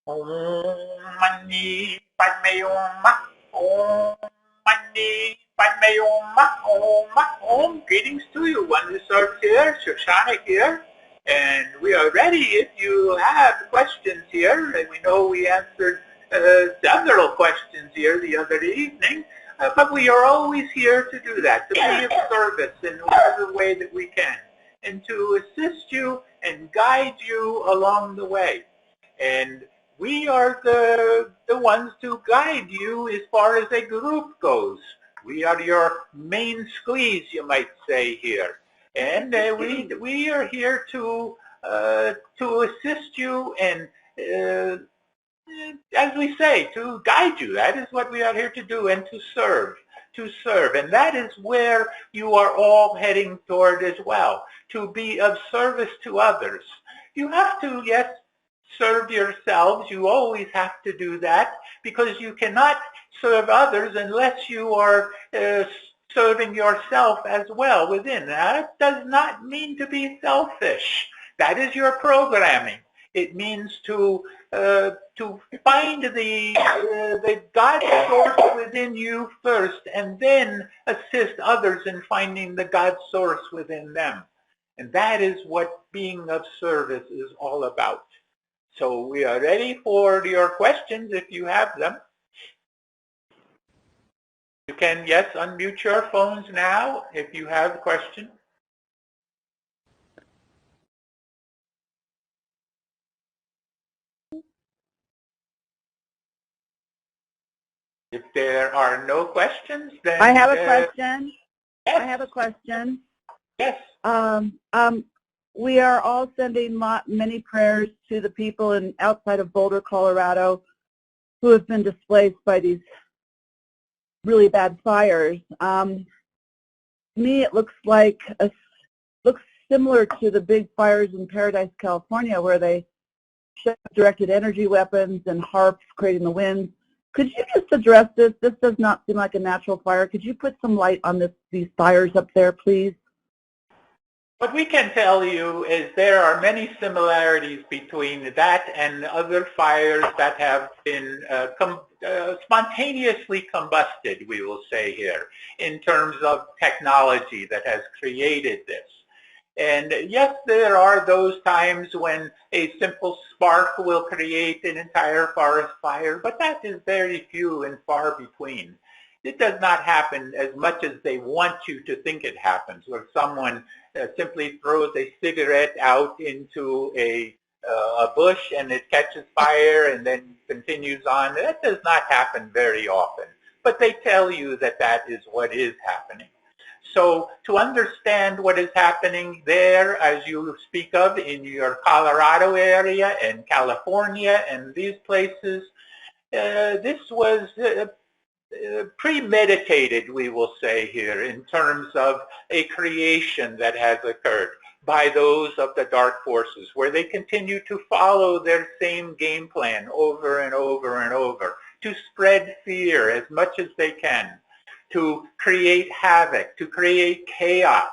Om Mani Padme Hum. Om Mani Padme Hum. Om. Greetings to you. Wondersurf here, Shoshana here. And we are ready if you have questions here. We know we answered several questions here the other evening, but we are always here to do that, to be of service in whatever way that we can, and to assist you and guide you along the way. And we are the ones to guide you as far as a group goes. We are your main squeeze, you might say here. And we are here to assist you and, as we say, to guide you. That is what we are here to do, and to serve. And that is where you are all heading toward as well, to be of service to others. You have to, yes, serve yourselves. You always have to do that, because you cannot serve others unless you are serving yourself as well within. That does not mean to be selfish. That is your programming. It means to find the God source within you first, and then assist others in finding the God source within them. And that is what being of service is all about. So we are ready for your questions if you have them. You can, yes, unmute your phones now if you have a question. If there are no questions, then... I have a question. Yes. I have a question. Yes. We are all sending many prayers to the people outside of Boulder, Colorado, who have been displaced by these really bad fires. To me, it looks similar to the big fires in Paradise, California, where they shot directed energy weapons and harps creating the winds. Could you just address this? This does not seem like a natural fire. Could you put some light on these fires up there, please? What we can tell you is there are many similarities between that and other fires that have been spontaneously combusted, we will say here, in terms of technology that has created this. And yes, there are those times when a simple spark will create an entire forest fire, but that is very few and far between. It does not happen as much as they want you to think it happens, where someone simply throws a cigarette out into a bush and it catches fire and then continues on. That does not happen very often, but they tell you that that is what is happening. So to understand what is happening there, as you speak of in your Colorado area and California and these places, this was premeditated, we will say here, in terms of a creation that has occurred by those of the dark forces, where they continue to follow their same game plan over and over and over, to spread fear as much as they can, to create havoc, to create chaos.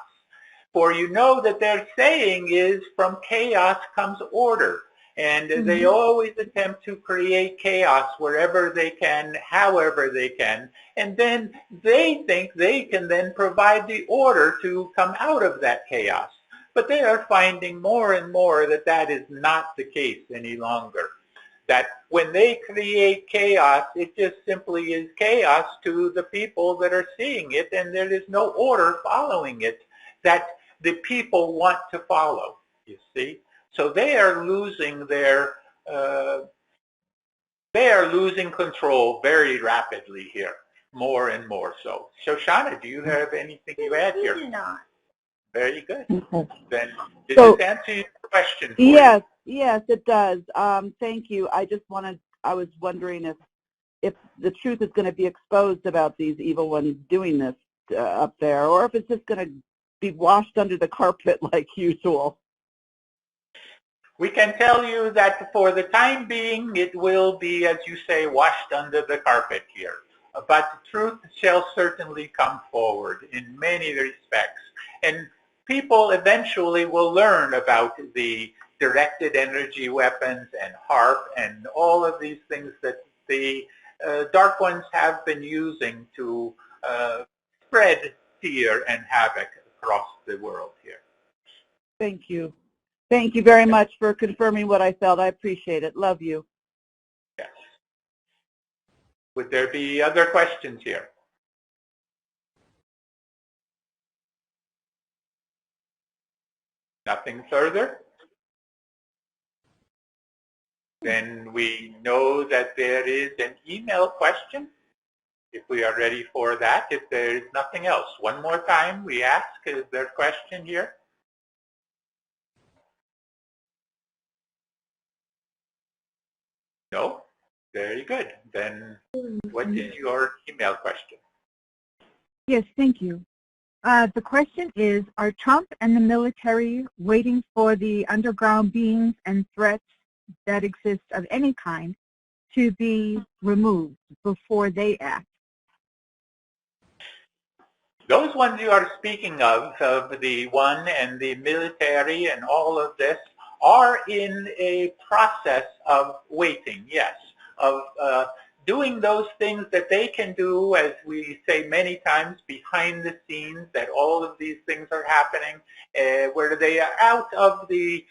For you know that their saying is, from chaos comes order. And they always attempt to create chaos wherever they can, however they can. And then they think they can then provide the order to come out of that chaos. But they are finding more and more that that is not the case any longer. That when they create chaos, it just simply is chaos to the people that are seeing it, and there is no order following it that the people want to follow, you see. So they are losing control very rapidly here, more and more so. Shoshana, do you have anything to add here? We do not. Very good. Okay. Then did this answer your question for you? Yes, it does. Thank you. I was wondering if the truth is going to be exposed about these evil ones doing this up there, or if it's just going to be washed under the carpet like usual. We can tell you that for the time being, it will be, as you say, washed under the carpet here. But the truth shall certainly come forward in many respects. And people eventually will learn about the directed energy weapons and HARP and all of these things that the Dark Ones have been using to spread fear and havoc across the world here. Thank you. Thank you very much for confirming what I felt. I appreciate it. Love you. Yes. Would there be other questions here? Nothing further? Then we know that there is an email question, if we are ready for that, if there is nothing else. One more time, we ask, is there a question here? No? Very good. Then what is your email question? Yes, thank you. The question is, are Trump and the military waiting for the underground beings and threats that exist of any kind to be removed before they act? Those ones you are speaking of the one and the military and all of this, are in a process of waiting, yes, of doing those things that they can do, as we say many times, behind the scenes, that all of these things are happening, where they are out of the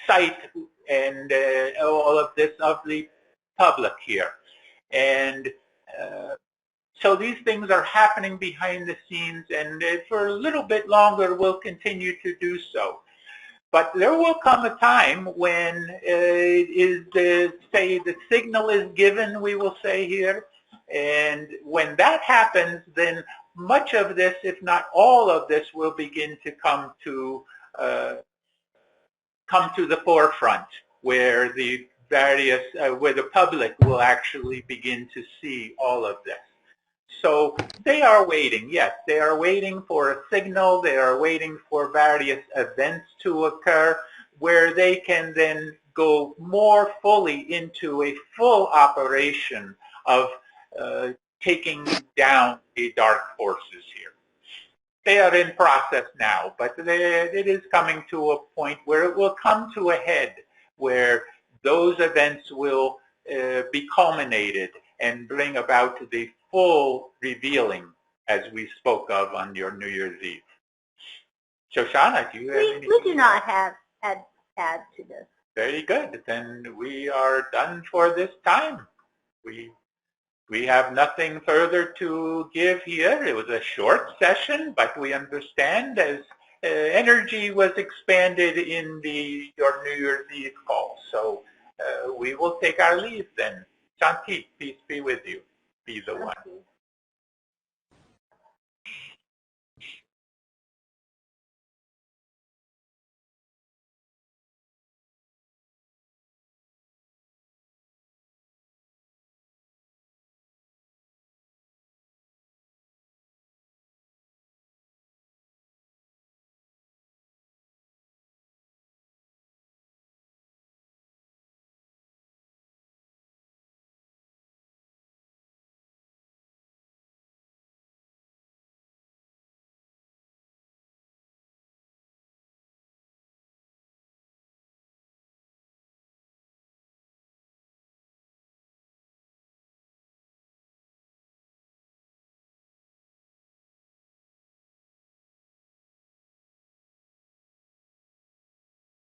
sight and all of this of the public here. And so these things are happening behind the scenes, and for a little bit longer will continue to do so. But there will come a time when say the signal is given, we will say here, and when that happens, then much of this, if not all of this, will begin to come to the forefront, where the various, where the public will actually begin to see all of this. So they are waiting, yes, they are waiting for a signal, they are waiting for various events to occur where they can then go more fully into a full operation of taking down the dark forces here. They are in process now, but it is coming to a point where it will come to a head, where those events will be culminated and bring about the full revealing, as we spoke of on your New Year's Eve. Shoshana, do you have anything? We do not have add to this. Very good. Then we are done for this time. We have nothing further to give here. It was a short session, but we understand as energy was expanded in your New Year's Eve call. So we will take our leave then. Shanti, peace be with you. Be the one.